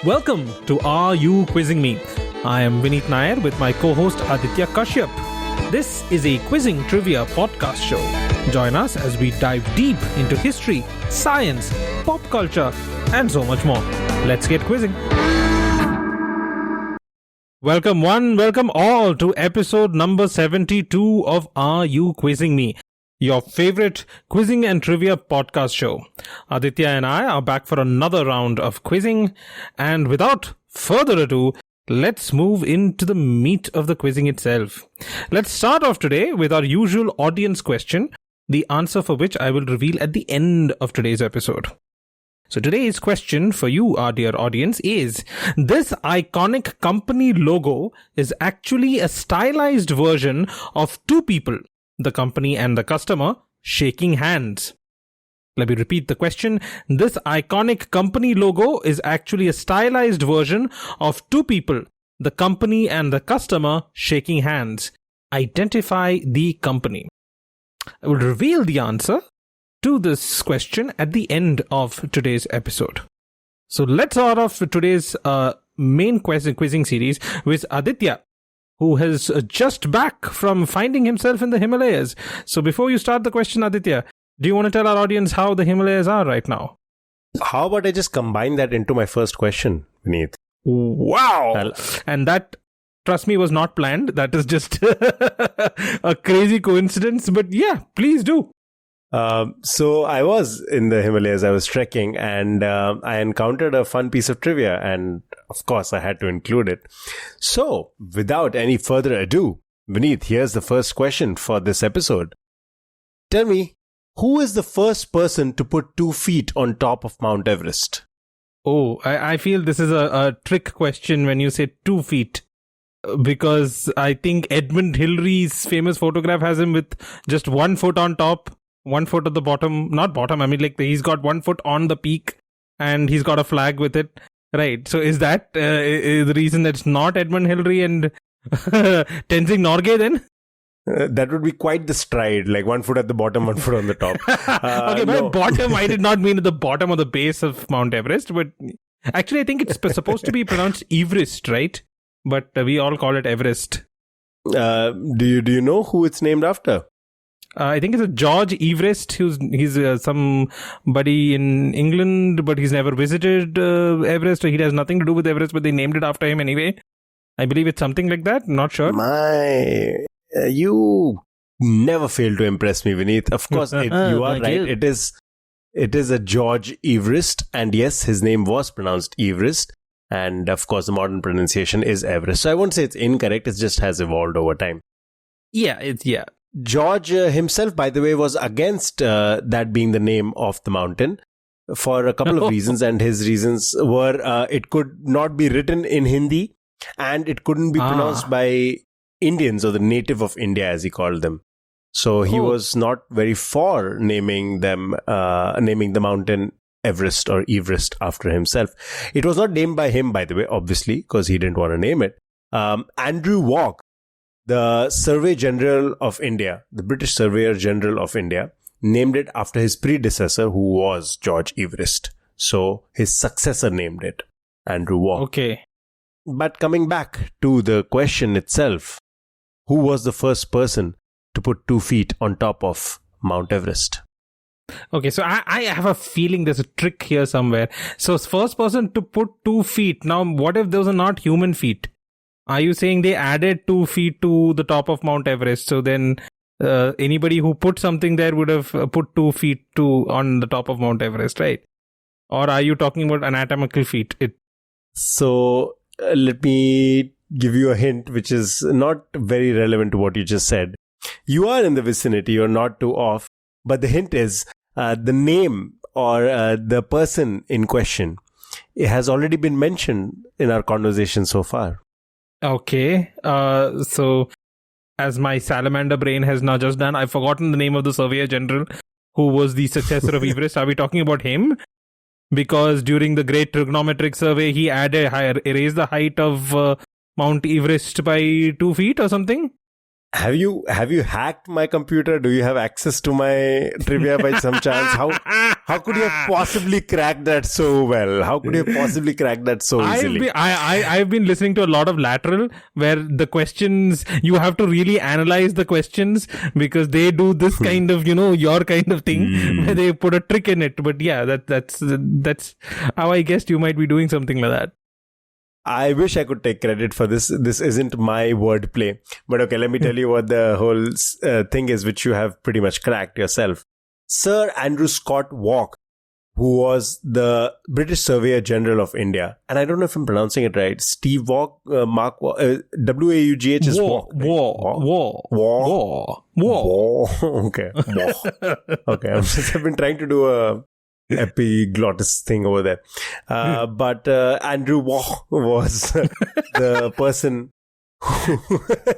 Welcome to Are You Quizzing Me? I am Vineet Nair with my co-host Aditya Kashyap. This is a quizzing trivia podcast show. Join us as we dive deep into history, science, pop culture, and so much more. Let's get quizzing. Welcome one, welcome all to episode number 72 of Are You Quizzing Me? Your favorite quizzing and trivia podcast show. Aditya and I are back for another round of quizzing, and without further ado, let's move into the meat of the quizzing itself. Let's start off today with our usual audience question, the answer for which I will reveal at the end of today's episode. So today's question for you, our dear audience, is: this iconic company logo is actually a stylized version of two people, the company and the customer, shaking hands. Let me repeat the question. This iconic company logo is actually a stylized version of two people, the company and the customer, shaking hands. Identify the company. I will reveal the answer to this question at the end of today's episode. So let's start off with today's main quizzing series with Aditya, who has just back from finding himself in the Himalayas. So before you start the question, Aditya, do you want to tell our audience how the Himalayas are right now? How about I just combine that into my first question, Vineet? Wow! And that, trust me, was not planned. That is just a crazy coincidence. But yeah, please do. So I was in the Himalayas, I was trekking, and I encountered a fun piece of trivia, and of course I had to include it. So without any further ado, Vineet, here's the first question for this episode. Tell me, who is the first person to put 2 feet on top of Mount Everest? Oh, I feel this is a trick question when you say 2 feet. Because I think Edmund Hillary's famous photograph has him with just 1 foot on top, 1 foot at the bottom. Not bottom, I mean like he's got 1 foot on the peak and he's got a flag with it. Right, so is that the reason that it's not Edmund Hillary and Tenzing Norgay then? That would be quite the stride, like 1 foot at the bottom, 1 foot on the top. Okay, by bottom, I did not mean at the bottom of the base of Mount Everest, but actually I think it's supposed to be pronounced Everest, right? But we all call it Everest. Do you know who it's named after? I think it's a George Everest. He's somebody in England, but he's never visited Everest. So he has nothing to do with Everest, but they named it after him anyway. I believe it's something like that. I'm not sure. You never fail to impress me, Vineet. Of course, you are right. It is a George Everest, and yes, his name was pronounced Everest. And of course, the modern pronunciation is Everest. So I won't say it's incorrect. It just has evolved over time. Yeah. George himself, by the way, was against that being the name of the mountain for a couple of reasons. And his reasons were it could not be written in Hindi and it couldn't be pronounced by Indians, or the native of India, as he called them. So he was not very for naming the mountain Everest or Everest after himself. It was not named by him, by the way, obviously, because he didn't want to name it. Andrew Walk, the Surveyor General of India, the British Surveyor General of India, named it after his predecessor, who was George Everest. So his successor named it, Andrew Walk. Okay. But coming back to the question itself, who was the first person to put 2 feet on top of Mount Everest? Okay, so I have a feeling there's a trick here somewhere. So first person to put 2 feet. Now, what if those are not human feet? Are you saying they added 2 feet to the top of Mount Everest? So then anybody who put something there would have put 2 feet on the top of Mount Everest, right? Or are you talking about anatomical feet? So let me give you a hint, which is not very relevant to what you just said. You are in the vicinity, you're not too off. But the hint is the name or the person in question. It has already been mentioned in our conversation so far. Okay, so as my salamander brain has now just done, I've forgotten the name of the Surveyor General who was the successor of Everest. Are we talking about him? Because during the Great Trigonometric Survey, he erased the height of Mount Everest by 2 feet or something? Have you hacked my computer? Do you have access to my trivia by some chance? How could you have possibly cracked that so well? How could you have possibly cracked that so easily? I've been listening to a lot of Lateral, where the questions, you have to really analyze the questions, because they do this kind of, your kind of thing, where they put a trick in it. But yeah, that's how I guessed you might be doing something like that. I wish I could take credit for this. This isn't my wordplay. But okay, let me tell you what the whole thing is, which you have pretty much cracked yourself. Sir Andrew Scott Walk, who was the British Surveyor General of India. And I don't know if I'm pronouncing it right. Steve Walk, Mark Walk, W-A-U-G-H is Walk. War. Okay. Okay. I've been trying to do a epiglottis thing over there. But Andrew Waugh was the person who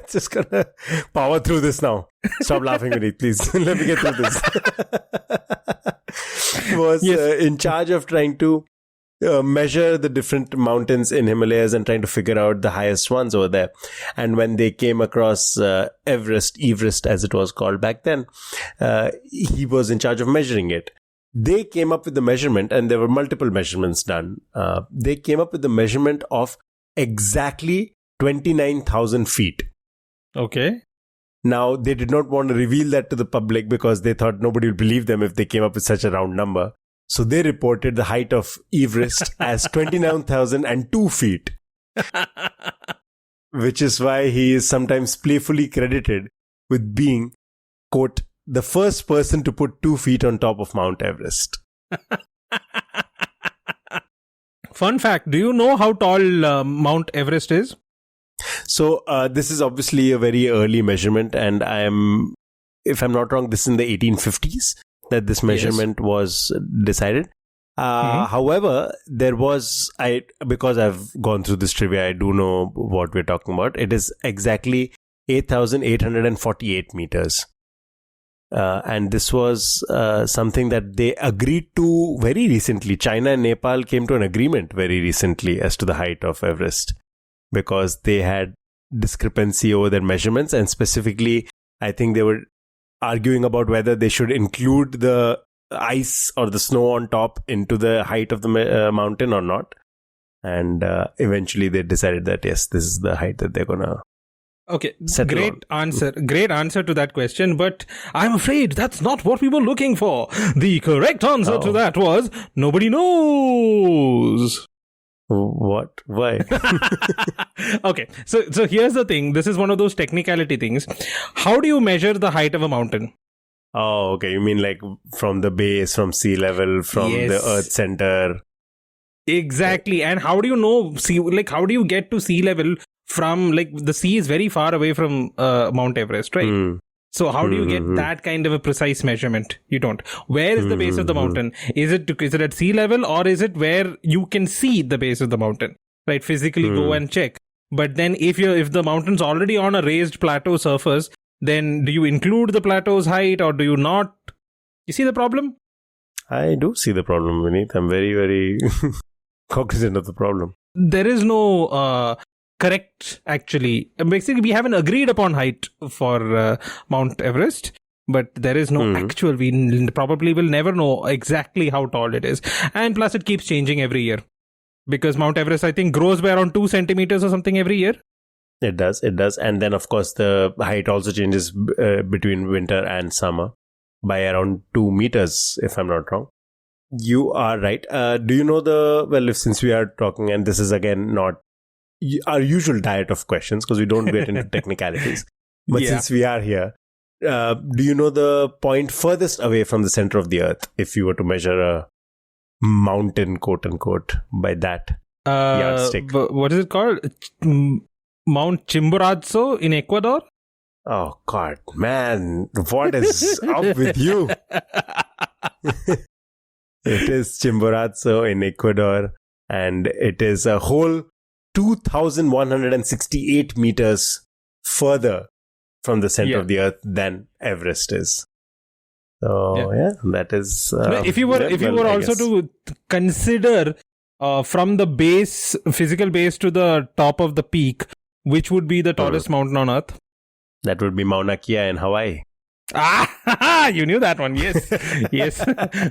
just gonna power through this now. Stop laughing at it, please. Let me get through this. Was in charge of trying to measure the different mountains in Himalayas and trying to figure out the highest ones over there. And when they came across Everest as it was called back then, he was in charge of measuring it. They came up with the measurement, and there were multiple measurements done. They came up with the measurement of exactly 29,000 feet. Okay. Now, they did not want to reveal that to the public because they thought nobody would believe them if they came up with such a round number. So they reported the height of Everest as 29,002 feet. Which is why he is sometimes playfully credited with being, quote, the first person to put 2 feet on top of Mount Everest. Fun fact, do you know how tall Mount Everest is? So this is obviously a very early measurement, and if I'm not wrong, this is in the 1850s that this measurement was decided. However, there was, because I've gone through this trivia, I do know what we're talking about. It is exactly 8,848 meters. And this was something that they agreed to very recently. China and Nepal came to an agreement very recently as to the height of Everest, because they had discrepancy over their measurements, and specifically, I think they were arguing about whether they should include the ice or the snow on top into the height of the mountain or not. And eventually they decided that yes, this is the height that they're gonna. Okay, great answer to that question, but I'm afraid that's not what we were looking for. The correct answer to that was nobody knows. What? Why? Okay, so here's the thing. This is one of those technicality things. How do you measure the height of a mountain? Oh, okay. You mean like from the base, from sea level, from the Earth center? Exactly. And how do you know? How do you get to sea level from, the sea is very far away from Mount Everest, right? So how do you get that kind of a precise measurement? You don't. Where is the base of the mountain? Is it at sea level, or is it where you can see the base of the mountain? Right? Physically go and check. But then if the mountain's already on a raised plateau surface, then do you include the plateau's height or do you not? You see the problem? I do see the problem, Vineet. I'm very, very cognizant of the problem. There is no correct, actually. Basically, we haven't agreed upon height for Mount Everest, but there is no actual. We probably will never know exactly how tall it is. And plus, it keeps changing every year. Because Mount Everest, I think, grows by around 2 centimeters or something every year. It does. And then, of course, the height also changes between winter and summer by around 2 meters, if I'm not wrong. You are right. Do you know since we are talking, and this is again not our usual diet of questions, because we don't get into technicalities. But since we are here, do you know the point furthest away from the center of the earth, if you were to measure a mountain, quote unquote, by that yardstick? What is it called? Mount Chimborazo in Ecuador? Oh, God, man. What is up with you? It is Chimborazo in Ecuador, and it is a whole 2,168 meters further from the center of the earth than Everest is. So, that is... if you were also to consider from the base, physical base to the top of the peak, which would be the tallest mountain on earth? That would be Mauna Kea in Hawaii. Ah, you knew that one. Yes. Yes.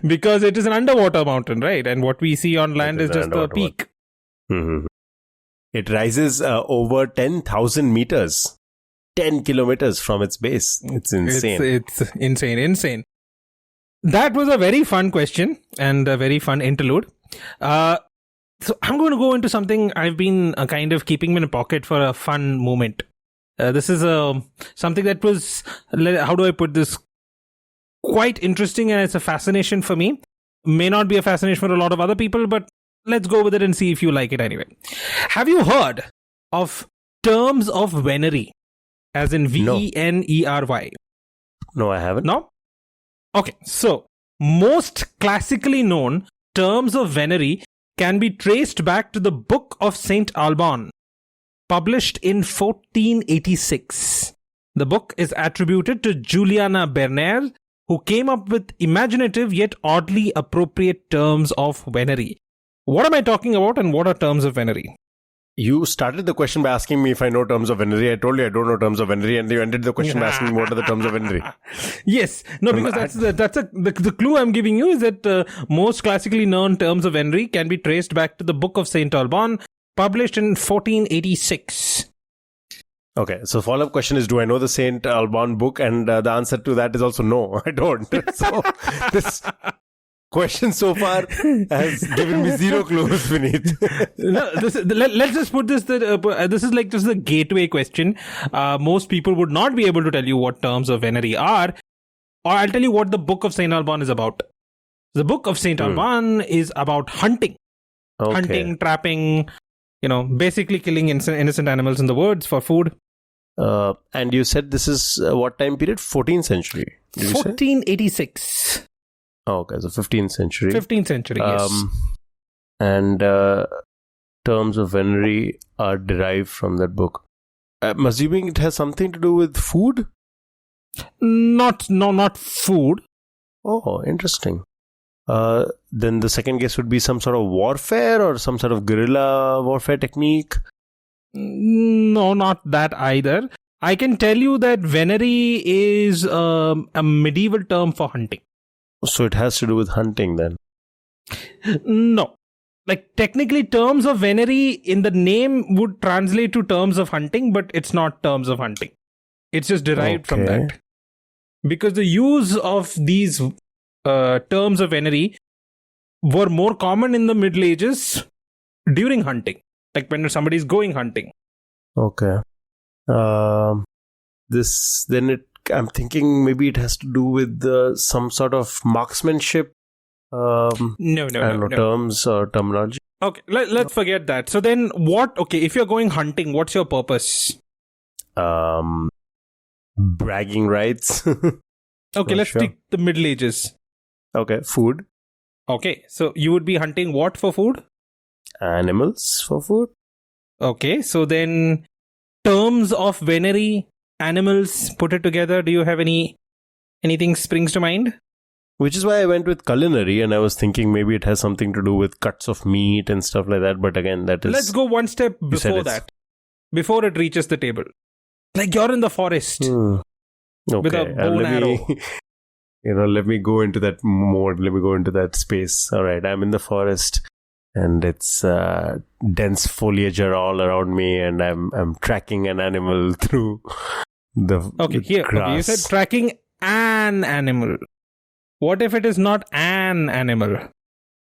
Because it is an underwater mountain, right? And what we see on land is just the peak. Mm-hmm. It rises over 10,000 meters, 10 kilometers from its base. It's insane. It's insane. That was a very fun question and a very fun interlude. So I'm going to go into something I've been kind of keeping in a pocket for a fun moment. This is something that was, how do I put this, quite interesting, and it's a fascination for me. May not be a fascination for a lot of other people, but let's go with it and see if you like it anyway. Have you heard of terms of venery? As in Venery? No, I haven't. No? Okay, so most classically known terms of venery can be traced back to the Book of St. Alban, published in 1486. The book is attributed to Juliana Berner, who came up with imaginative yet oddly appropriate terms of venery. What am I talking about, and what are terms of venery? You started the question by asking me if I know terms of venery. I told you I don't know terms of venery, and you ended the question by asking me what are the terms of venery. Yes. No, because the clue I'm giving you is that most classically known terms of venery can be traced back to the Book of St. Alban, published in 1486. Okay, so follow-up question is, do I know the St. Alban book? And the answer to that is also no, I don't. So this question so far has given me zero clues, Vineet. No, let's just put this, this is like just the gateway question. Most people would not be able to tell you what terms of venery are, or I'll tell you what the Book of St. Alban is about. The Book of St. Alban is about hunting. Okay. Hunting, trapping, basically killing innocent animals in the woods for food. And you said this is what time period? 14th century? 1486. Oh, okay, so 15th century. 15th century, yes. And terms of venery are derived from that book. I'm assuming it has something to do with food? Not food. Oh, interesting. Then the second guess would be some sort of warfare or some sort of guerrilla warfare technique? No, not that either. I can tell you that venery is a medieval term for hunting. So it has to do with hunting then? No. Like technically terms of venery in the name would translate to terms of hunting, but it's not terms of hunting. It's just derived from that. Because the use of these terms of venery were more common in the Middle Ages during hunting. Like when somebody's going hunting. Okay. I'm thinking maybe it has to do with some sort of marksmanship. No. Terms or terminology. Okay, let's forget that. So then what? Okay, if you're going hunting, what's your purpose? Bragging rights. Okay, let's take the Middle Ages. Okay, food. Okay, so you would be hunting what for food? Animals for food. Okay, so then terms of venery, animals, put it together. Do you have anything springs to mind? Which is why I went with culinary, and I was thinking maybe it has something to do with cuts of meat and stuff like that. But again, that is... Let's go one step before that. Before it reaches the table. Like you're in the forest. Okay. With a bow and arrow. Let me go into that mode. Let me go into that space. All right, I'm in the forest. And it's dense foliage are all around me, and I'm tracking an animal through the grass. Okay, you said tracking an animal. What if it is not an animal?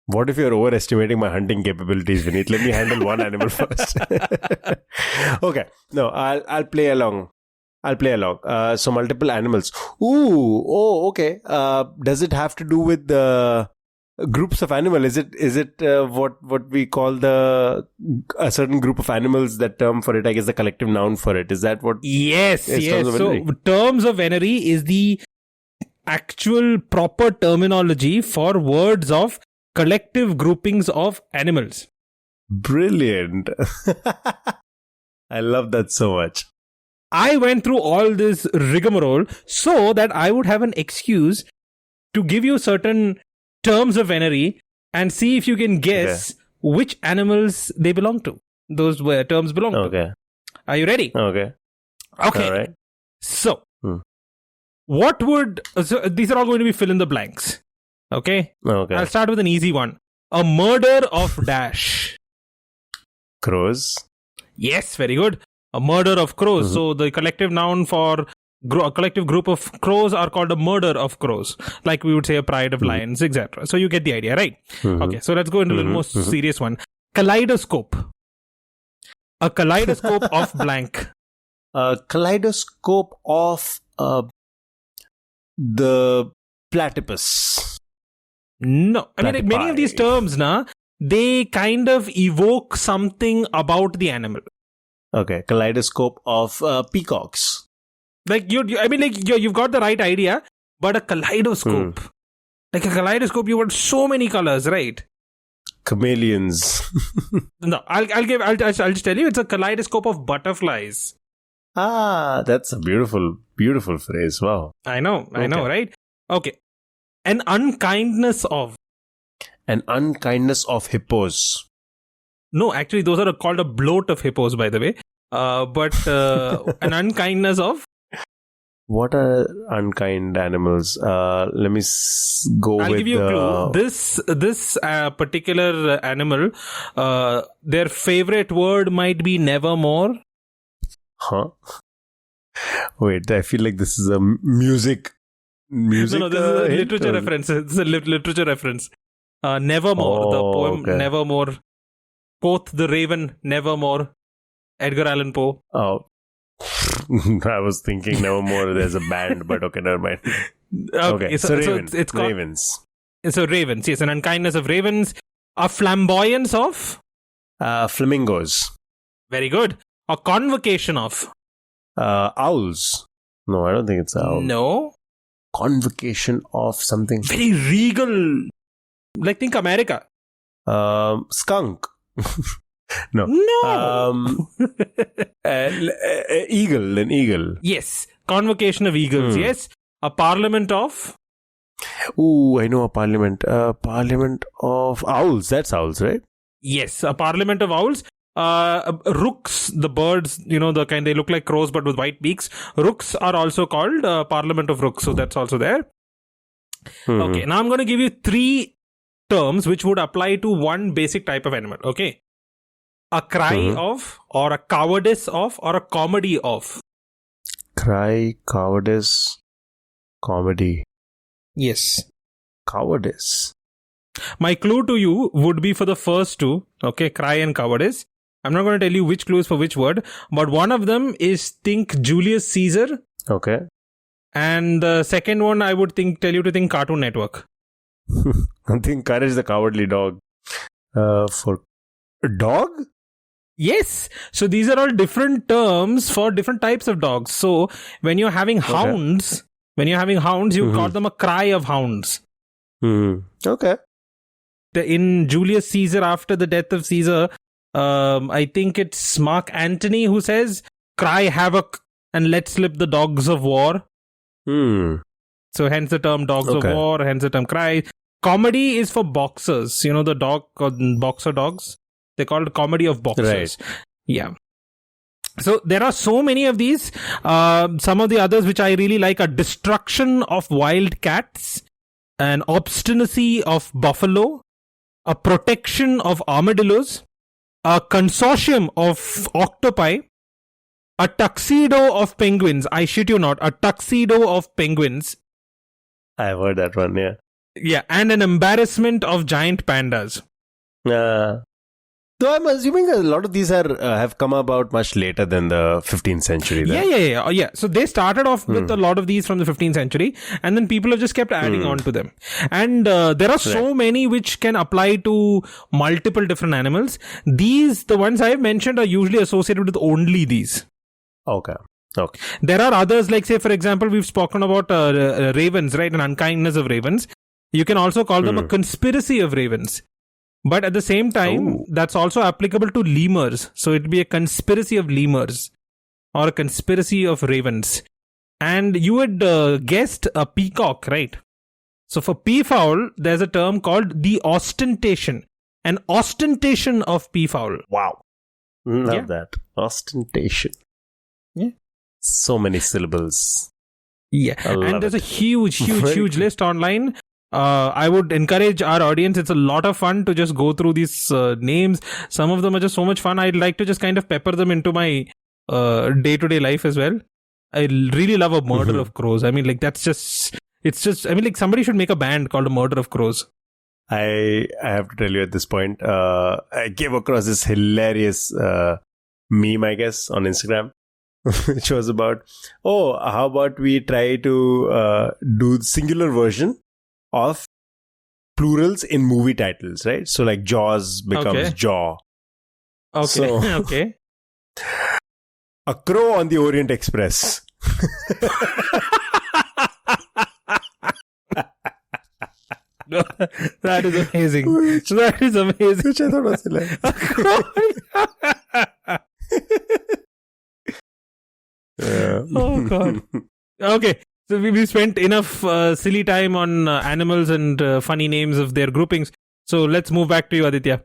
What if you're overestimating my hunting capabilities, Vineet? Let me handle one animal first. Okay, no, I'll play along. So multiple animals. Okay. Does it have to do with the groups of animals? Is it what we call a certain group of animals? That term for it, I guess, the collective noun for it. Is that what? Yes. So terms of venery is the actual proper terminology for words of collective groupings of animals. Brilliant. I love that so much. I went through all this rigmarole so that I would have an excuse to give you certain terms of venery and see if you can guess which animals they belong to. Those terms belong to. Okay. Are you ready? Okay. Okay. All right. So, so these are all going to be fill in the blanks. Okay? I'll start with an easy one. A murder of dash. Crows. Yes, very good. A murder of crows. So the collective noun for a collective group of crows are called a murder of crows. Like we would say a pride of lions, etc. So you get the idea, right? Okay, so let's go into the most serious one. Kaleidoscope. A kaleidoscope of blank. A kaleidoscope of the platypus. No. I mean, like many of these terms, they kind of evoke something about the animal. Okay, kaleidoscope of peacocks. Like you've got the right idea, but a kaleidoscope, like a kaleidoscope, you want so many colors, right? Chameleons. No, I'll just tell you, it's a kaleidoscope of butterflies. That's a beautiful phrase. Wow. I know, right? Okay, an unkindness of hippos. No, actually, those are called a bloat of hippos, by the way. But an unkindness of. What are unkind animals? Let me go I'll with give you a clue. This particular animal, their favorite word might be nevermore. Huh? Wait, I feel like this is a music. No, this is a literature reference. It's a literature reference. Nevermore, the poem Nevermore. Quoth the raven, nevermore. Edgar Allan Poe. Oh. I was thinking nevermore there's a band, but okay, never mind. Okay, so it's called ravens. So ravens, yes, an unkindness of ravens. A flamboyance of? Flamingos. Very good. A convocation of? Owls. No, I don't think it's owl. No. Convocation of something. Very regal. Like think America. Skunk. No. Eagle. An eagle. Yes. Convocation of eagles. Yes. A parliament of? Ooh, I know a parliament. Parliament of owls. That's owls, right? Yes. A parliament of owls. Rooks, the birds, the kind, they look like crows but with white beaks. Rooks are also called parliament of rooks. So that's also there. Okay. Now I'm going to give you 3 terms which would apply to one basic type of animal. Okay. A cry of, or a cowardice of, or a comedy of. Cry, cowardice, comedy. Yes. Cowardice. My clue to you would be for the first 2. Okay, cry and cowardice. I'm not going to tell you which clue is for which word, but one of them is think Julius Caesar. Okay. And the second one I would tell you to think Cartoon Network. I think Courage the Cowardly Dog. For a dog? Yes. So these are all different terms for different types of dogs. So when you're having hounds, you call them a cry of hounds. Okay. In Julius Caesar, after the death of Caesar, I think it's Mark Antony who says, cry havoc and let slip the dogs of war. So hence the term dogs of war, hence the term cry. Comedy is for boxers. The dog, boxer dogs. They're called comedy of boxers. Right. Yeah. So there are so many of these. Some of the others which I really like are destruction of wild cats, an obstinacy of buffalo, a protection of armadillos, a consortium of octopi, a tuxedo of penguins. I shit you not, a tuxedo of penguins. I've heard that one, yeah. Yeah, and an embarrassment of giant pandas. So I'm assuming a lot of these have come about much later than the 15th century. Then. Yeah. So they started off with a lot of these from the 15th century, and then people have just kept adding on to them. And there are so many which can apply to multiple different animals. These, the ones I've mentioned, are usually associated with only these. Okay. There are others, like say, for example, we've spoken about ravens, right? An unkindness of ravens. You can also call them a conspiracy of ravens. But at the same time, that's also applicable to lemurs. So it'd be a conspiracy of lemurs or a conspiracy of ravens. And you had guessed a peacock, right? So for peafowl, there's a term called the ostentation. An ostentation of peafowl. Wow. Love that. Ostentation. Yeah. So many syllables. Yeah, I love and there's it. a huge Very list online. I would encourage our audience. It's a lot of fun to just go through these names. Some of them are just so much fun. I'd like to just kind of pepper them into my day-to-day life as well. I really love a murder of crows. I mean, like it's just. I mean, like somebody should make a band called a Murder of Crows. I have to tell you at this point, I came across this hilarious meme, I guess, on Instagram, which was about, how about we try to do singular version of plurals in movie titles, right? So like Jaws becomes Jaw. Okay. So, Okay. A Crow on the Orient Express. That is amazing. That is amazing. Which I thought was hilarious. Oh God. Okay. So we spent enough silly time on animals and funny names of their groupings. So let's move back to you, Aditya.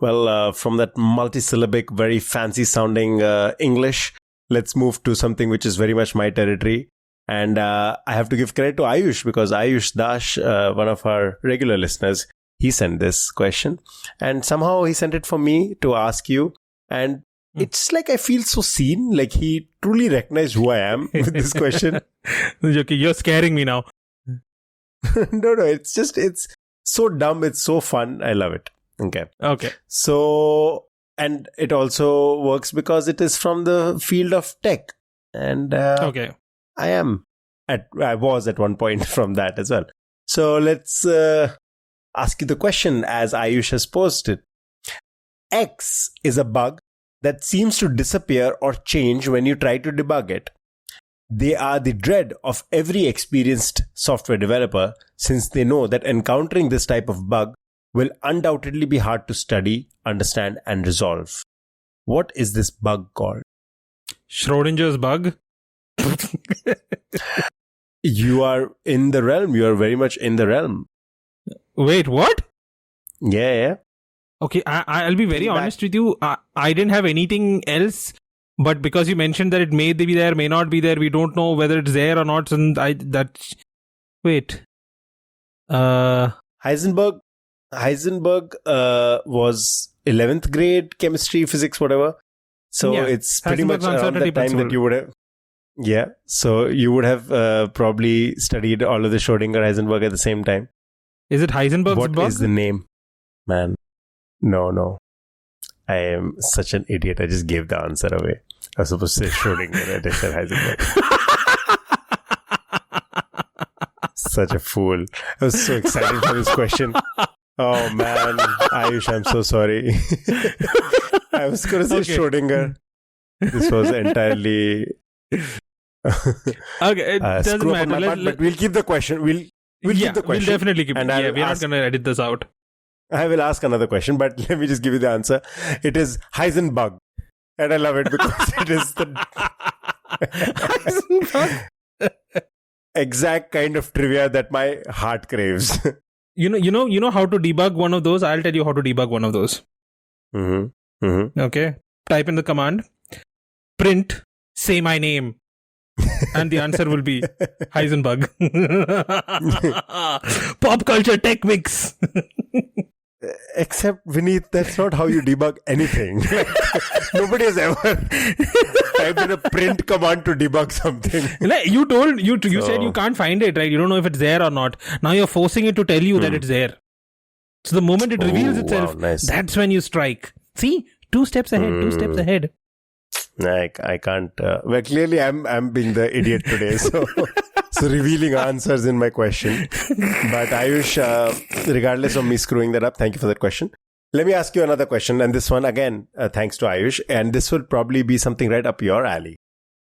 Well, from that multisyllabic, very fancy sounding English, let's move to something which is very much my territory. And I have to give credit to Ayush, because Ayush Dash, one of our regular listeners, he sent this question. And somehow he sent it for me to ask you. And it's like I feel so seen, like he truly recognized who I am with this question. Okay, you're scaring me now. No, it's so dumb. It's so fun. I love it. Okay. So, and it also works because it is from the field of tech. And okay. I was at one point from that as well. So let's ask you the question as Ayush has posted. X is a bug that seems to disappear or change when you try to debug it. They are the dread of every experienced software developer, since they know that encountering this type of bug will undoubtedly be hard to study, understand, and resolve. What is this bug called? Schrodinger's bug? You are in the realm. You are very much in the realm. Wait, what? Yeah. Okay, I'll be very honest with you. I didn't have anything else, but because you mentioned that it may be there, may not be there, we don't know whether it's there or not. And wait. Heisenberg was 11th grade chemistry, physics, whatever. So yeah, it's pretty much around the time that you would have. Yeah, so you would have probably studied all of the Schrodinger Heisenberg at the same time. Is it Heisenberg's bug? What is the name? Man, no. I am such an idiot. I just gave the answer away. I was supposed to say Schrodinger and I said Heisenberg. Such a fool. I was so excited for this question. Oh man, Ayush, I'm so sorry. I was going to say Schrodinger. This was entirely... Okay, it doesn't matter. But we'll keep the question. We'll keep the question. We'll definitely keep it. Yeah, we're not going to edit this out. I will ask another question, but let me just give you the answer. It is Heisenberg. And I love it because it is the exact kind of trivia that my heart craves. You know how to debug one of those? I'll tell you how to debug one of those. Okay. Type in the command, print, say my name. And the answer will be Heisenberg. Pop culture tech mix. Except, Vineet, that's not how you debug anything. Nobody has ever typed in a print command to debug something. You said you can't find it, right? You don't know if it's there or not. Now you're forcing it to tell you that it's there. So the moment it reveals itself, nice. That's when you strike. See? 2 steps ahead. I can't. Well, clearly I'm being the idiot today. So revealing answers in my question. But Ayush, regardless of me screwing that up, thank you for that question. Let me ask you another question. And this one, again, thanks to Ayush. And this will probably be something right up your alley.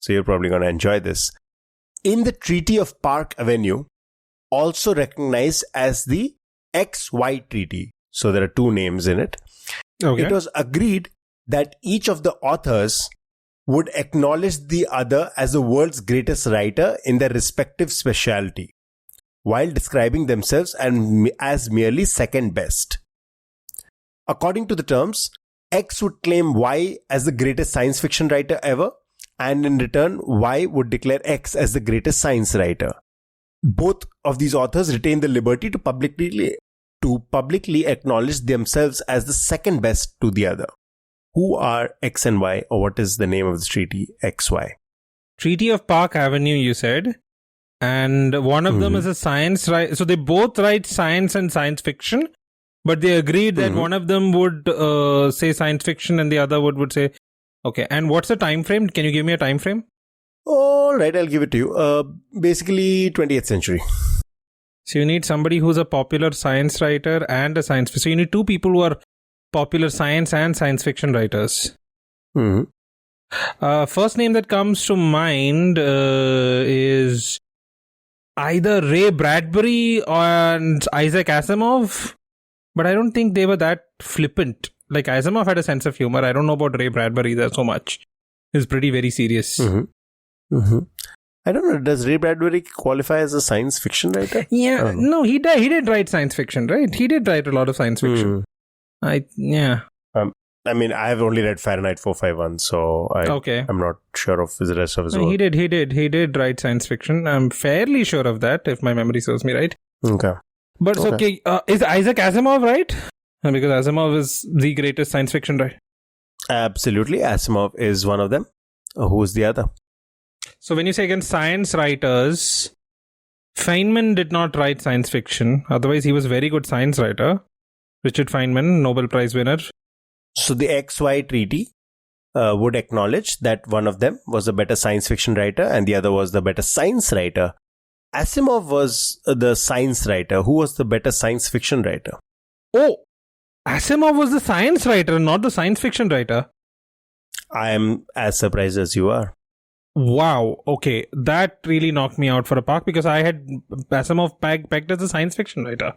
So you're probably going to enjoy this. In the Treaty of Park Avenue, also recognized as the XY Treaty. So there are 2 names in it. Okay. It was agreed that each of the authors would acknowledge the other as the world's greatest writer in their respective specialty, while describing themselves as merely second best. According to the terms, X would claim Y as the greatest science fiction writer ever, and in return, Y would declare X as the greatest science writer. Both of these authors retain the liberty to publicly acknowledge themselves as the second best to the other. Who are X and Y, or what is the name of this treaty, XY? Treaty of Park Avenue, you said. And one of them is a science, right? So they both write science and science fiction, but they agreed that one of them would say science fiction and the other would say, okay. And what's the time frame? Can you give me a time frame? All right, I'll give it to you. Basically, 20th century. So you need somebody who's a popular science writer and a science fiction. So you need two people who are popular science and science fiction writers. First name that comes to mind is either Ray Bradbury and Isaac Asimov, but I don't think they were that flippant. Like Asimov had a sense of humor. I don't know about Ray Bradbury there so much. He's pretty very serious. I don't know. Does Ray Bradbury qualify as a science fiction writer? Yeah, no, he did write science fiction, right? He did write a lot of science fiction. I mean, I have only read Fahrenheit 451, so I'm not sure of the rest of his work. He did write science fiction. I'm fairly sure of that, if my memory serves me right. Okay. But it's okay. Is Isaac Asimov right? Because Asimov is the greatest science fiction writer. Absolutely. Asimov is one of them. Who is the other? So when you say against science writers, Feynman did not write science fiction. Otherwise, he was a very good science writer. Richard Feynman, Nobel Prize winner. So the XY treaty would acknowledge that one of them was a better science fiction writer and the other was the better science writer. Asimov was the science writer. Who was the better science fiction writer? Oh, Asimov was the science writer, not the science fiction writer. I am as surprised as you are. Wow. Okay. That really knocked me out for a park because I had Asimov pegged as a science fiction writer.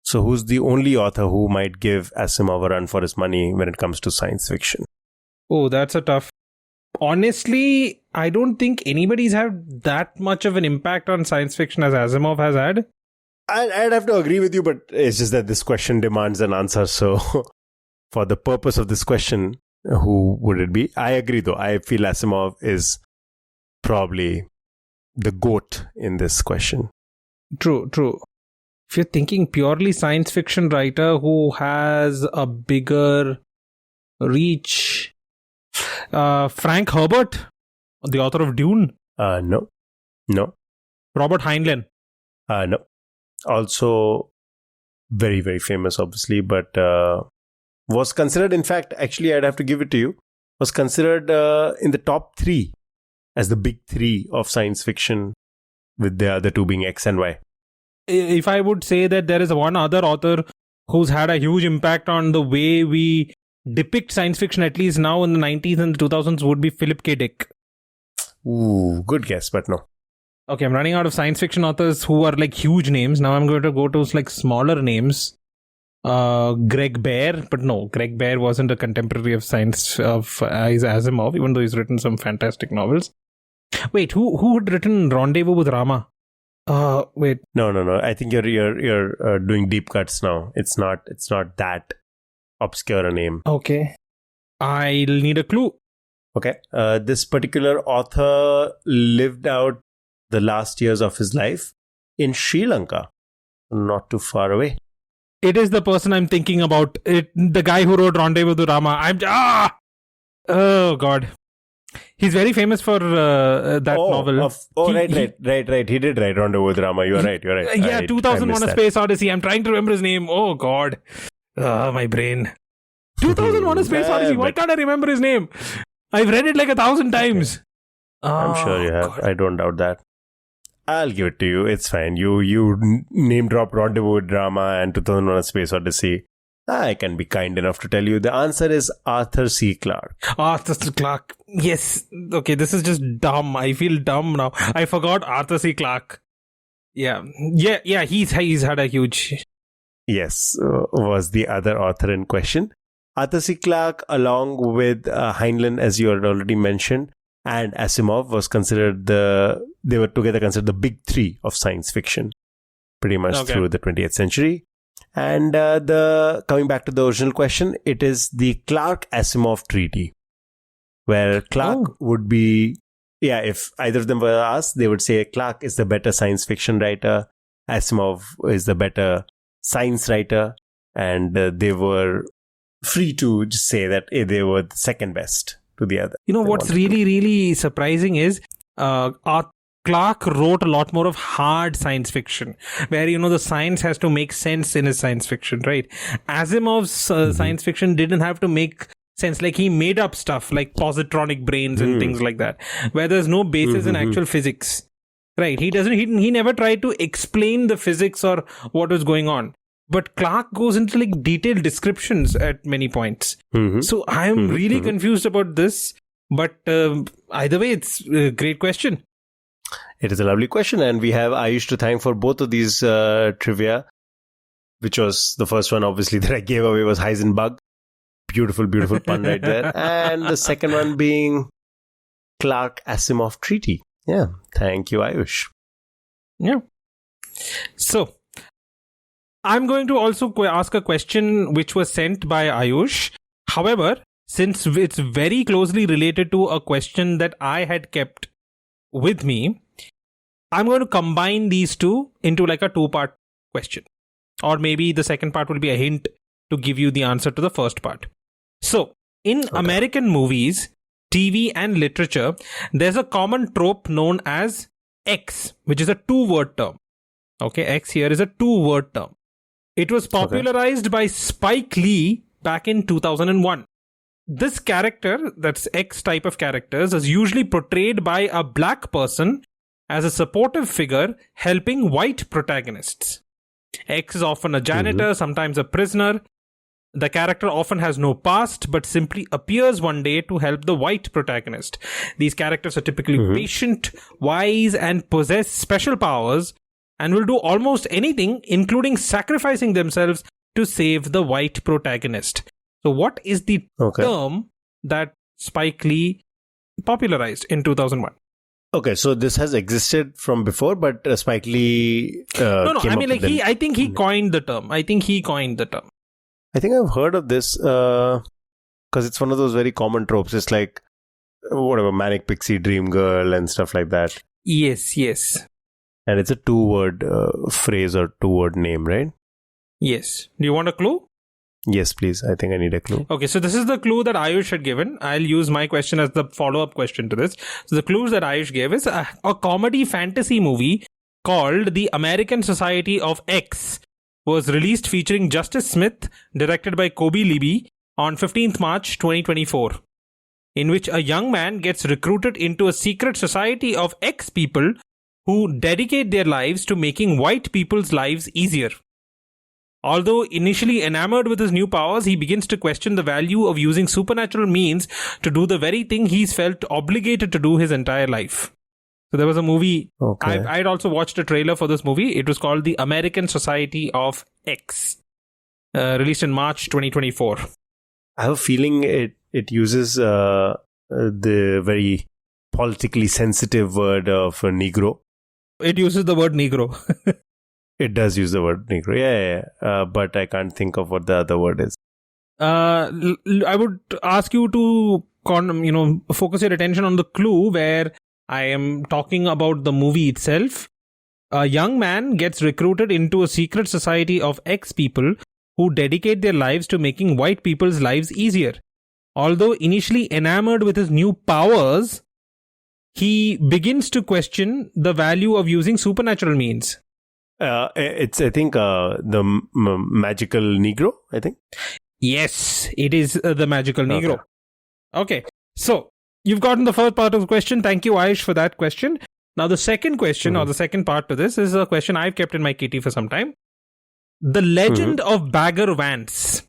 So who's the only author who might give Asimov a run for his money when it comes to science fiction? Oh, that's a tough. Honestly, I don't think anybody's had that much of an impact on science fiction as Asimov has had. I'd have to agree with you, but it's just that this question demands an answer. So for the purpose of this question, who would it be? I agree though. I feel Asimov is probably the GOAT in this question. True. If you're thinking purely science fiction writer who has a bigger reach, Frank Herbert, the author of Dune? No. Robert Heinlein? No. Also very, very famous, obviously, but was considered, in fact, actually, I'd have to give it to you, was considered in the top 3 as the big 3 of science fiction, with the other 2 being X and Y. If I would say that there is one other author who's had a huge impact on the way we depict science fiction, at least now in the 90s and the 2000s, would be Philip K. Dick. Ooh, good guess, but no. Okay, I'm running out of science fiction authors who are like huge names. Now I'm going to go to like smaller names. Greg Bear, but no, Greg Bear wasn't a contemporary of science of Asimov, even though he's written some fantastic novels. Wait, who had written Rendezvous with Rama? Wait. No. I think you're doing deep cuts now. It's not that obscure a name. Okay. I'll need a clue. Okay. This particular author lived out the last years of his life in Sri Lanka, not too far away. It is the person I'm thinking about. The guy who wrote Rendezvous with Rama. Oh God. He's very famous for that novel. Right. He did write Rendezvous with Rama. You're right. Yeah, 2001 A Space Odyssey. I'm trying to remember his name. Oh God. My brain. 2001 A Space Odyssey. Why can't I remember his name? I've read it like 1,000 times. I'm sure you have. God. I don't doubt that. I'll give it to you. It's fine. You name drop Rendezvous with Rama and 2001 A Space Odyssey. I can be kind enough to tell you the answer is Arthur C. Clarke. Arthur C. Clarke. Yes. Okay, this is just dumb. I feel dumb now. I forgot Arthur C. Clarke. Yeah. He's had a huge... Yes, was the other author in question. Arthur C. Clarke, along with Heinlein, as you had already mentioned, and Asimov was considered they were together considered the big 3 of science fiction, pretty much through the 20th century. And coming back to the original question, it is the Clarke-Asimov Treaty, where Clark would be, if either of them were asked, they would say Clark is the better science fiction writer, Asimov is the better science writer, and they were free to just say that they were the second best to the other. What's really, really surprising is Clark wrote a lot more of hard science fiction, where, the science has to make sense in his science fiction, right? Asimov's science fiction didn't have to make sense. Like, he made up stuff like positronic brains and things like that, where there's no basis in actual physics, right? He never tried to explain the physics or what was going on. But Clark goes into like detailed descriptions at many points. So I'm really confused about this. But either way, it's a great question. It is a lovely question, and we have Ayush to thank for both of these trivia, which was the first one, obviously, that I gave away was Heisenberg. Beautiful, beautiful pun right there. And the second one being Clark Asimov Treaty. Yeah, thank you, Ayush. Yeah. So, I'm going to also ask a question which was sent by Ayush. However, since it's very closely related to a question that I had kept with me, I'm going to combine these two into like a two-part question. Or maybe the second part will be a hint to give you the answer to the first part. So, in American movies, TV and literature, there's a common trope known as X, which is a two-word term. Okay, X here is a two-word term. It was popularized by Spike Lee back in 2001. This character, that's X type of characters, is usually portrayed by a black person as a supportive figure helping white protagonists. X is often a janitor, sometimes a prisoner. The character often has no past, but simply appears one day to help the white protagonist. These characters are typically patient, wise, and possess special powers, and will do almost anything, including sacrificing themselves to save the white protagonist. So what is the term that Spike Lee popularized in 2001? Okay, so this has existed from before, but Spike Lee I think he coined the term. I think I've heard of this because it's one of those very common tropes. It's like, whatever, Manic Pixie Dream Girl and stuff like that. Yes. And it's a two-word phrase or two-word name, right? Yes. Do you want a clue? Yes, please. I think I need a clue. Okay, so this is the clue that Ayush had given. I'll use my question as the follow-up question to this. So the clues that Ayush gave is a comedy fantasy movie called The American Society of X was released featuring Justice Smith, directed by Kobe Libby, on 15th March 2024, in which a young man gets recruited into a secret society of X people who dedicate their lives to making white people's lives easier. Although initially enamored with his new powers, he begins to question the value of using supernatural means to do the very thing he's felt obligated to do his entire life. So there was a movie. I'd also watched a trailer for this movie. It was called The American Society of X, released in March 2024. I have a feeling it uses the very politically sensitive word of Negro. It uses the word Negro. It does use the word Negro, but I can't think of what the other word is. I would ask you to focus your attention on the clue where I am talking about the movie itself. A young man gets recruited into a secret society of X people who dedicate their lives to making white people's lives easier. Although initially enamored with his new powers, he begins to question the value of using supernatural means. It's, I think, the magical Negro, I think. Yes, it is the magical Negro. Okay, so you've gotten the first part of the question. Thank you, Ayush, for that question. Now, the second question or the second part to this is a question I've kept in my kitty for some time. The Legend of Bagger Vance.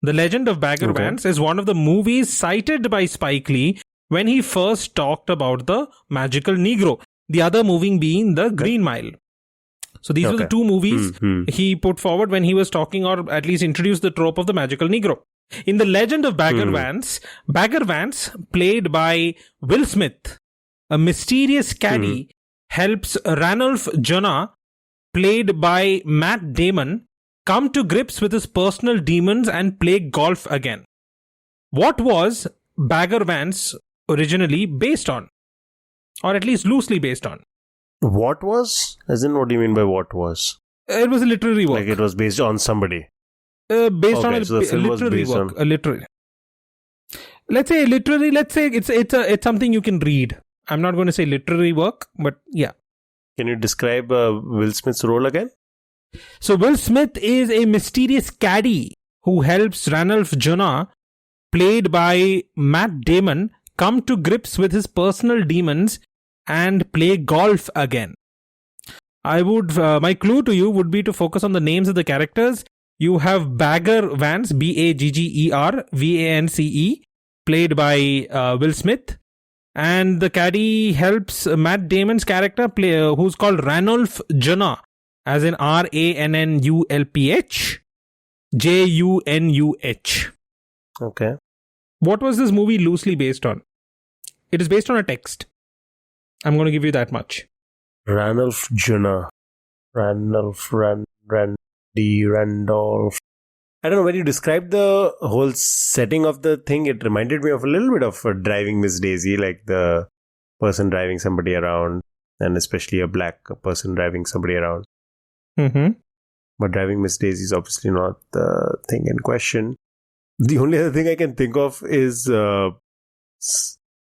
The Legend of Bagger Vance is one of the movies cited by Spike Lee when he first talked about the magical Negro. The other movie being The Green Mile. So these were the two movies he put forward when he was talking, or at least introduced the trope of the magical Negro. In The Legend of Bagger Vance, played by Will Smith, a mysterious caddy, helps Ranulph Jonah, played by Matt Damon, come to grips with his personal demons and play golf again. What was Bagger Vance originally based on? Or at least loosely based on? What was? As in, what do you mean by what was? It was a literary work. Like it was based on somebody. Based on so the film was literary based work. on... A literary. Let's say literary. Let's say it's something you can read. I'm not going to say literary work, but yeah. Can you describe Will Smith's role again? So Will Smith is a mysterious caddy who helps Ranulph Jonah, played by Matt Damon, come to grips with his personal demons and play golf again. I would my clue to you would be to focus on the names of the characters. You have Bagger Vance, Bagger Vance, played by Will Smith, and the caddy helps Matt Damon's character who's called Ranulph Jonah, as in Rannulph Junuh. Okay. What was this movie loosely based on? It is based on a text. I'm going to give you that much. Ranulph Jonah. Randolph. I don't know, when you described the whole setting of the thing, it reminded me of a little bit of Driving Miss Daisy, like the person driving somebody around, and especially a black person driving somebody around. Mm-hmm. But Driving Miss Daisy is obviously not the thing in question. The only other thing I can think of is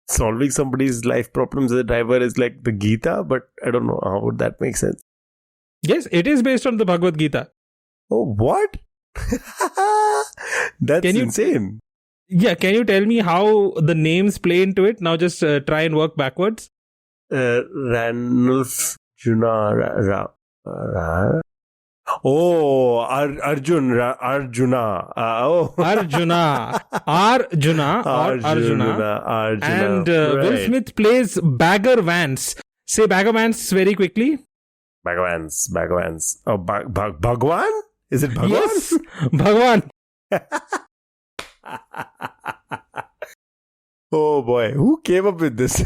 solving somebody's life problems as a driver is like the Gita, but I don't know, how would that make sense? Yes, it is based on the Bhagavad Gita. Oh, what? That's insane. Yeah, can you tell me how the names play into it? Now just try and work backwards. Ranulph Junah. Arjuna. Arjuna. And right. Will Smith plays Bagger Vance. Say Bagger Vance very quickly. Bagger Vance. Oh, Bhagwan? Is it Bhagwan? Yes, Bhagwan. Oh boy, who came up with this?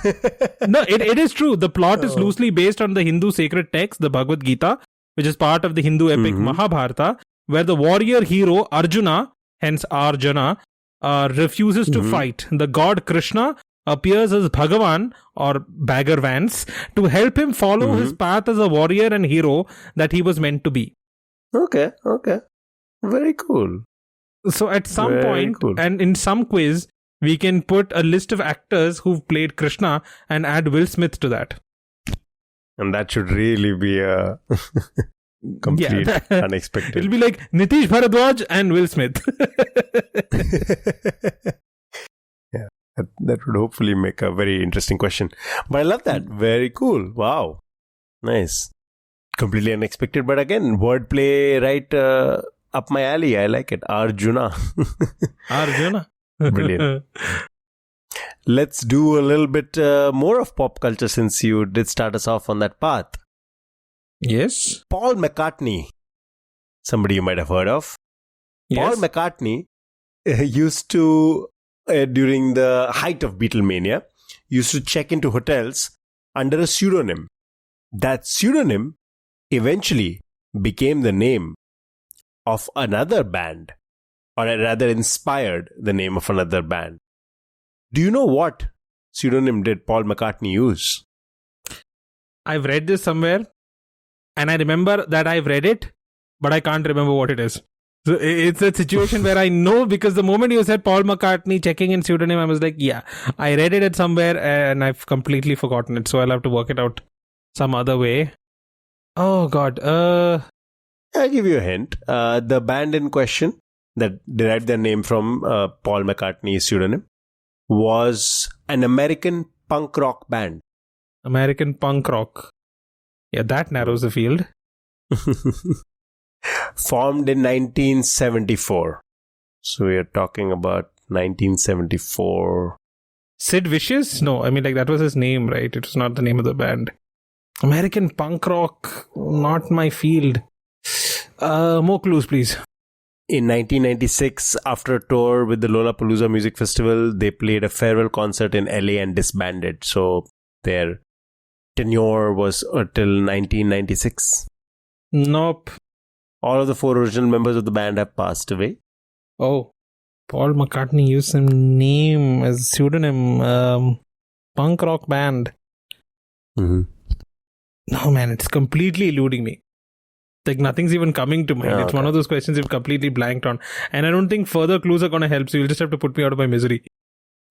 No, it is true. The plot is loosely based on the Hindu sacred text, the Bhagavad Gita, which is part of the Hindu epic Mahabharata, where the warrior hero Arjuna, hence Arjuna, refuses to fight. The god Krishna appears as Bhagavan or Bagger Vance to help him follow his path as a warrior and hero that he was meant to be. Okay. Very cool. So at some point, and in some quiz, we can put a list of actors who've played Krishna and add Will Smith to that. And that should really be a complete unexpected. It'll be like Nitish Bharadwaj and Will Smith. Yeah, that would hopefully make a very interesting question. But I love that. Very cool. Wow. Nice. Completely unexpected, but again, wordplay right up my alley. I like it. Arjuna. Brilliant. Let's do a little bit more of pop culture since you did start us off on that path. Yes. Paul McCartney. Somebody you might have heard of. Yes. Paul McCartney used to, during the height of Beatlemania, used to check into hotels under a pseudonym. That pseudonym eventually became the name of another band, or rather inspired the name of another band. Do you know what pseudonym did Paul McCartney use? I've read this somewhere, and I remember that I've read it, but I can't remember what it is. So it's a situation where I know, because the moment you said Paul McCartney checking in pseudonym, I was like, yeah, I read it at somewhere and I've completely forgotten it. So I'll have to work it out some other way. Oh God. I'll give you a hint. The band in question that derived their name from Paul McCartney's pseudonym was an American punk rock band. American punk rock. Yeah, that narrows the field. Formed in 1974. So we are talking about 1974. Sid Vicious? No, I mean, like, that was his name, right? It was not the name of the band. American punk rock, not my field. More clues, please. In 1996, after a tour with the Lollapalooza Music Festival, they played a farewell concert in LA and disbanded. So their tenure was till 1996. Nope. All of the 4 original members of the band have passed away. Oh. Paul McCartney used some name as pseudonym. Punk rock band. Mm-hmm. No, man, it's completely eluding me. Like nothing's even coming to mind. It's one of those questions you've completely blanked on. And I don't think further clues are going to help. So you'll just have to put me out of my misery.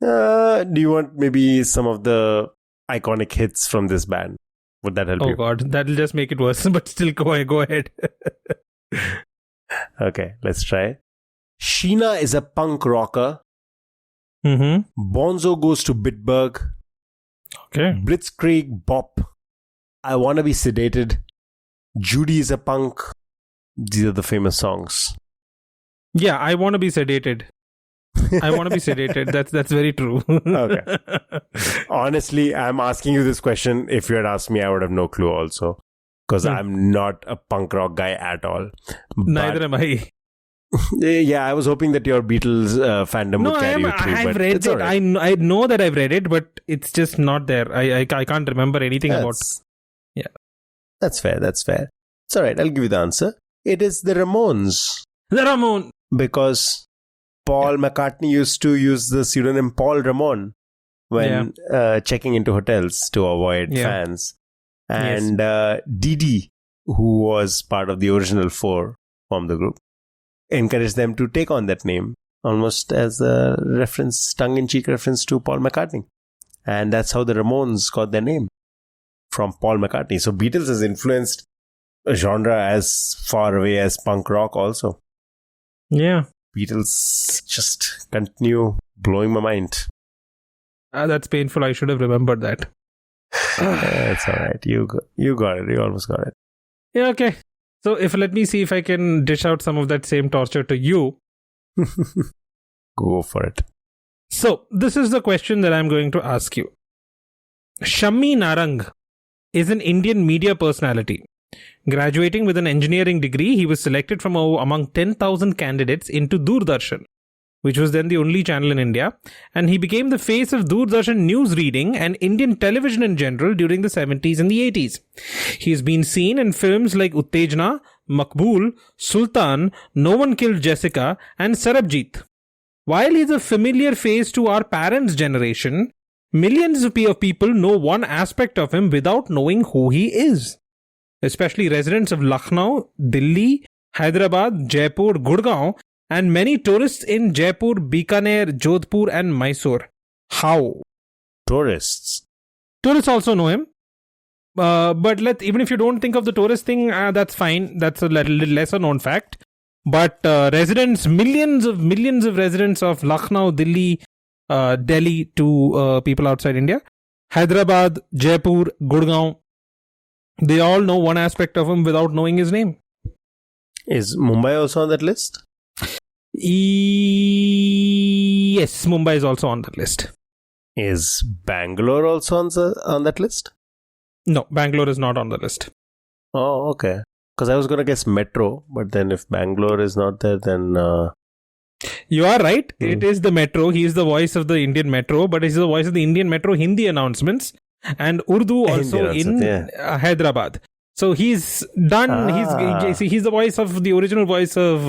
Do you want maybe some of the iconic hits from this band? Would that help you? Oh God, that'll just make it worse. But still, go ahead. Okay, let's try. Sheena is a punk rocker. Mm-hmm. Bonzo goes to Bitburg. Okay. Blitzkrieg Bop. I Wanna Be Sedated. Judy is a punk. These are the famous songs. Yeah, I want to be sedated. I want to be sedated. That's very true. Okay. Honestly, I'm asking you this question. If you had asked me, I would have no clue also. Because I'm not a punk rock guy at all. Neither am I. Yeah, I was hoping that your Beatles fandom would carry you through. I've read it. Right. I know that I've read it, but it's just not there. I can't remember anything about. Yeah. That's fair. It's all right. I'll give you the answer. It is the Ramones. The Ramones. Because Paul McCartney used to use the pseudonym Paul Ramon when checking into hotels to avoid fans. And Didi, who was part of the original four from the group, encouraged them to take on that name almost as a reference, tongue-in-cheek reference to Paul McCartney. And that's how the Ramones got their name, from Paul McCartney. So Beatles has influenced a genre as far away as punk rock also. Yeah. Beatles just continue blowing my mind. That's painful. I should have remembered that. It's all right. You got it. You almost got it. Yeah, okay. So let me see if I can dish out some of that same torture to you. Go for it. So this is the question that I'm going to ask you. Shammi Narang is an Indian media personality. Graduating with an engineering degree, he was selected from among 10,000 candidates into Doordarshan, which was then the only channel in India, and he became the face of Doordarshan news reading and Indian television in general during the 70s and the 80s. He has been seen in films like Uttejna, Makbul, Sultan, No One Killed Jessica, and Sarabjit. While he is a familiar face to our parents' generation, millions of people know one aspect of him without knowing who he is. Especially residents of Lucknow, Delhi, Hyderabad, Jaipur, Gurgaon, and many tourists in Jaipur, Bikaner, Jodhpur, and Mysore. How? Tourists also know him. But even if you don't think of the tourist thing, that's fine. That's a little lesser known fact. But residents, millions of residents of Lucknow, Delhi to people outside India, Hyderabad, Jaipur, Gurgaon, they all know one aspect of him without knowing his name. Is Mumbai also on that list? Yes, Mumbai is also on that list. Is Bangalore also on that list? No, Bangalore is not on the list. Oh, okay. Because I was going to guess Metro, but then if Bangalore is not there, then... You are right. It is the Metro. He is the voice of the Indian Metro, but he's the voice of the Indian Metro Hindi announcements and Urdu also in Hyderabad. So he's done. He's the voice of the original voice of,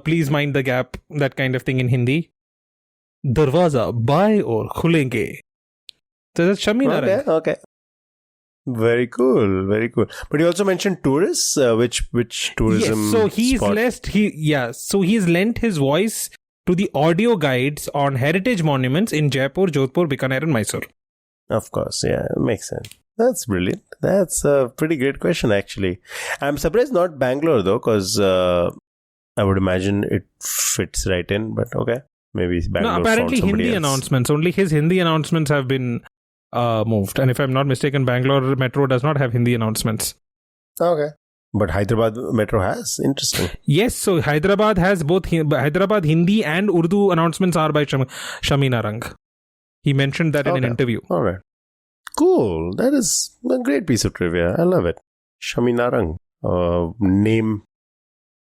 Please Mind the Gap, that kind of thing in Hindi. Darwaza, baaye aur khulenge. So that's Shammi Narang. Okay. Very cool. But you also mentioned tourists. Which tourism? Yes, so he's lent his voice to the audio guides on heritage monuments in Jaipur, Jodhpur, Bikaner, and Mysore. Of course, yeah, makes sense. That's brilliant. That's a pretty great question, actually. I'm surprised not Bangalore though, because I would imagine it fits right in. But okay, maybe Bangalore. No, apparently Hindi else. Announcements. Only his Hindi announcements have been moved, and if I'm not mistaken, Bangalore Metro does not have Hindi announcements. Okay, but Hyderabad Metro has. Interesting. Yes, so Hyderabad has both Hyderabad Hindi and Urdu announcements are by Shammi Narang. He mentioned that in an interview. All right. Cool. That is a great piece of trivia. I love it. Shammi Narang. Name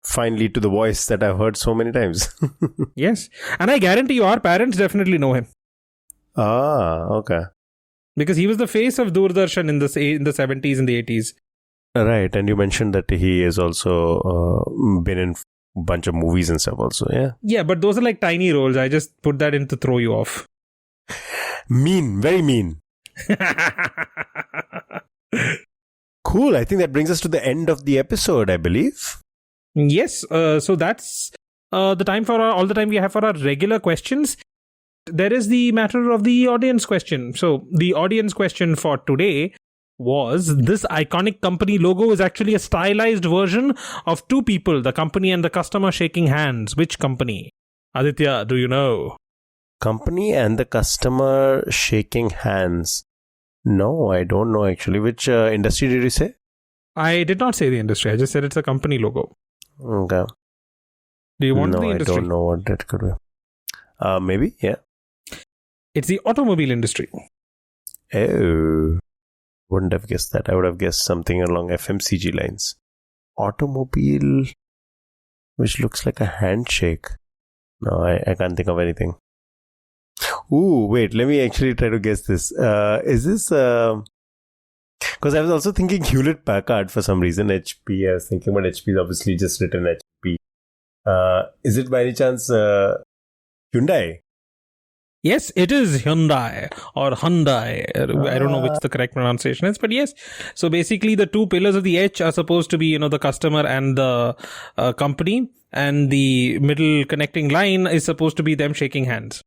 finally to the voice that I've heard so many times. Yes. And I guarantee you, our parents definitely know him. Okay. Because he was the face of Doordarshan in the 70s and the 80s. Right. And you mentioned that he has also been in bunch of movies and stuff also. Yeah. Yeah, but those are like tiny roles. I just put that in to throw you off. Mean, very mean. Cool. I think that brings us to the end of the episode, I believe. Yes. So that's the time for all the time we have for our regular questions. There is the matter of the audience question. So the audience question for today was, this iconic company logo is actually a stylized version of two people, the company and the customer, shaking hands. Which company? Aditya, do you know? Company and the customer shaking hands. No, I don't know actually. Which industry did you say? I did not say the industry. I just said it's a company logo. Okay. Do you want No, the industry? I don't know what that could be. Maybe, yeah. It's the automobile industry. Oh, wouldn't have guessed that. I would have guessed something along FMCG lines. Automobile, which looks like a handshake. No, I can't think of anything. Ooh, wait, let me actually try to guess this. Is this... Because I was also thinking Hewlett-Packard for some reason. HP, I was thinking about HP is obviously just written HP. Is it by any chance Hyundai? Yes, it is Hyundai or Hyundai. I don't know which the correct pronunciation is, but yes. So basically the two pillars of the H are supposed to be, the customer and the company, and the middle connecting line is supposed to be them shaking hands.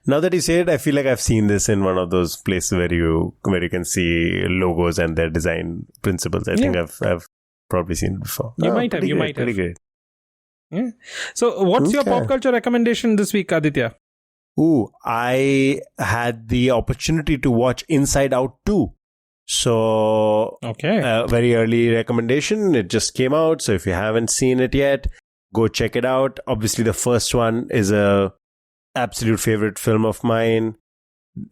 Now that you say it, I feel like I've seen this in one of those places where you can see logos and their design principles. I think I've probably seen it before. You might have. Pretty great. Yeah. So what's your pop culture recommendation this week, Aditya? Ooh, I had the opportunity to watch Inside Out 2. So, very early recommendation. It just came out. So if you haven't seen it yet, go check it out. Obviously, the first one is a absolute favorite film of mine.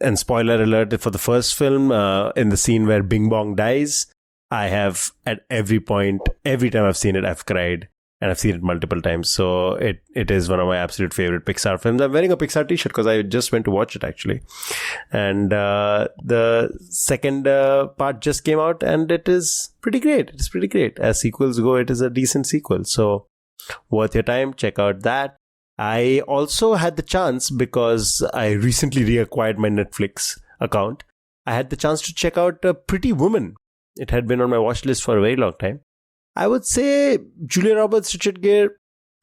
And spoiler alert for the first film, in the scene where Bing Bong dies, I have at every point, every time I've seen it, I've cried. And I've seen it multiple times. So it is one of my absolute favorite Pixar films. I'm wearing a Pixar t-shirt because I just went to watch it actually. And the second part just came out and it is pretty great. It's pretty great. As sequels go, it is a decent sequel. So worth your time. Check out that. I also had the chance, because I recently reacquired my Netflix account, I had the chance to check out Pretty Woman. It had been on my watch list for a very long time. I would say Julia Roberts, Richard Gere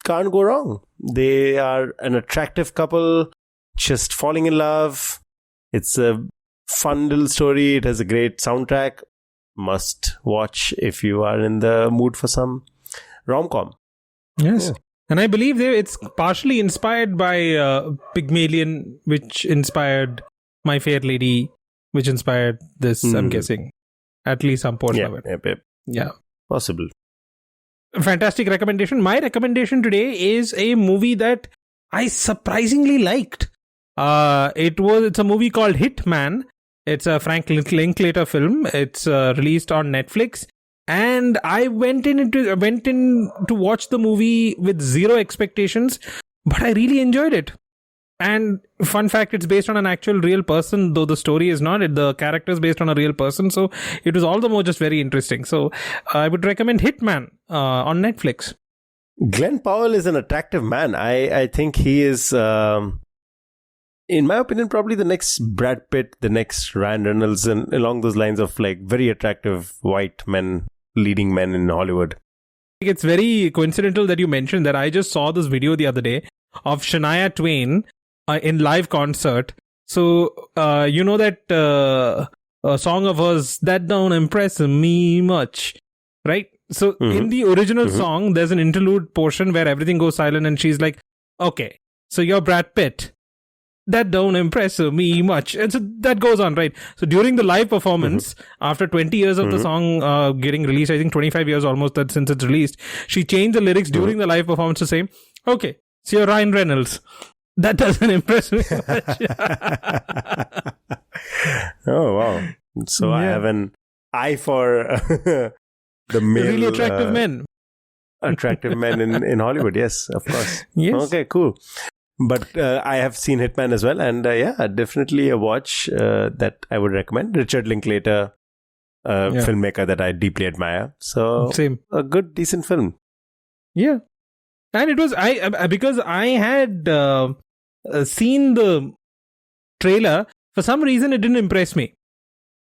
can't go wrong. They are an attractive couple, just falling in love. It's a fun little story. It has a great soundtrack. Must watch if you are in the mood for some rom-com. Yes. Yeah. And I believe it's partially inspired by Pygmalion, which inspired My Fair Lady, which inspired this, I'm guessing. At least some portion of it. Yeah. Possible. Fantastic recommendation. My recommendation today is a movie that I surprisingly liked. It's a movie called Hitman. It's a Frank Linklater film. It's released on Netflix, and I went in to watch the movie with zero expectations, but I really enjoyed it. And fun fact, it's based on an actual real person, though the story is not. The character is based on a real person, so it was all the more just very interesting. So I would recommend Hitman on Netflix. Glenn Powell is an attractive man. I think he is, in my opinion, probably the next Brad Pitt, the next Ryan Reynolds, and along those lines of like very attractive white men, leading men in Hollywood. It's very coincidental that you mentioned that. I just saw this video the other day of Shania Twain in live concert. So, you know that a song of hers, That Don't Impress Me Much, right? So, in the original song, there's an interlude portion where everything goes silent and she's like, okay, so you're Brad Pitt. That don't impress me much. And so that goes on, right? So during the live performance, after 20 years of the song getting released, I think 25 years almost that since it's released, she changed the lyrics during the live performance to say, okay, so you're Ryan Reynolds. That doesn't impress me much. Oh, wow. So I have an eye for the male... Really attractive men. Attractive men in Hollywood, yes, of course. Yes. Okay, cool. But I have seen Hitman as well. And definitely a watch that I would recommend. Richard Linklater, filmmaker that I deeply admire. So, same. A good, decent film. Yeah. And it was because I had seen the trailer. For some reason, it didn't impress me,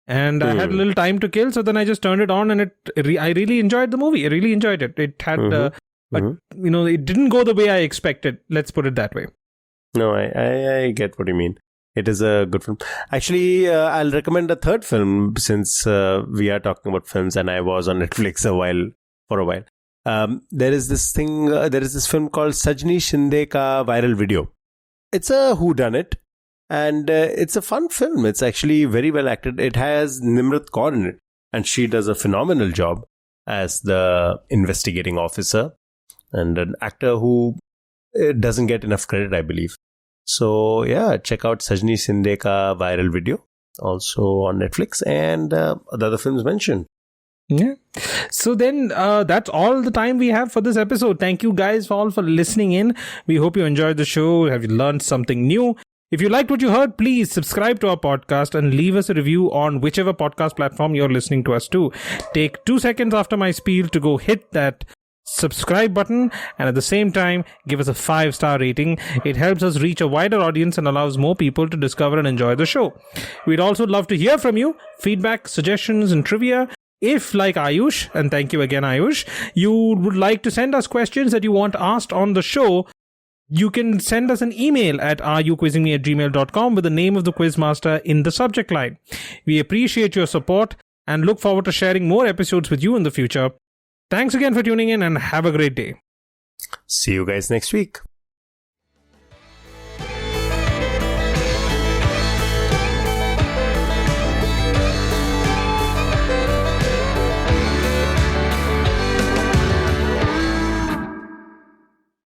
and I had a little time to kill. So then I just turned it on, and I really enjoyed the movie. I really enjoyed it. It had, but it didn't go the way I expected. Let's put it that way. No, I get what you mean. It is a good film. Actually, I'll recommend a third film since we are talking about films, and I was on Netflix for a while. There is this thing. There is this film called Sajni Shinde Ka Viral Video. It's a whodunit, and it's a fun film. It's actually very well acted. It has Nimrat Kaur in it, and she does a phenomenal job as the investigating officer, and an actor who doesn't get enough credit, I believe. So yeah, check out Sajni Shinde Ka Viral Video, also on Netflix, and the other films mentioned. Yeah. So then that's all the time we have for this episode. Thank you guys all for listening in. We hope you enjoyed the show. Have you learned something new? If you liked what you heard, please subscribe to our podcast and leave us a review on whichever podcast platform you're listening to us to. Take 2 seconds after my spiel to go hit that subscribe button, and at the same time give us a 5-star rating. It helps us reach a wider audience and allows more people to discover and enjoy the show. We'd also love to hear from you, feedback, suggestions, and trivia. If, like Ayush, and thank you again Ayush, you would like to send us questions that you want asked on the show, you can send us an email at areyouquizzingme@gmail.com with the name of the quizmaster in the subject line. We appreciate your support and look forward to sharing more episodes with you in the future. Thanks again for tuning in, and have a great day. See you guys next week.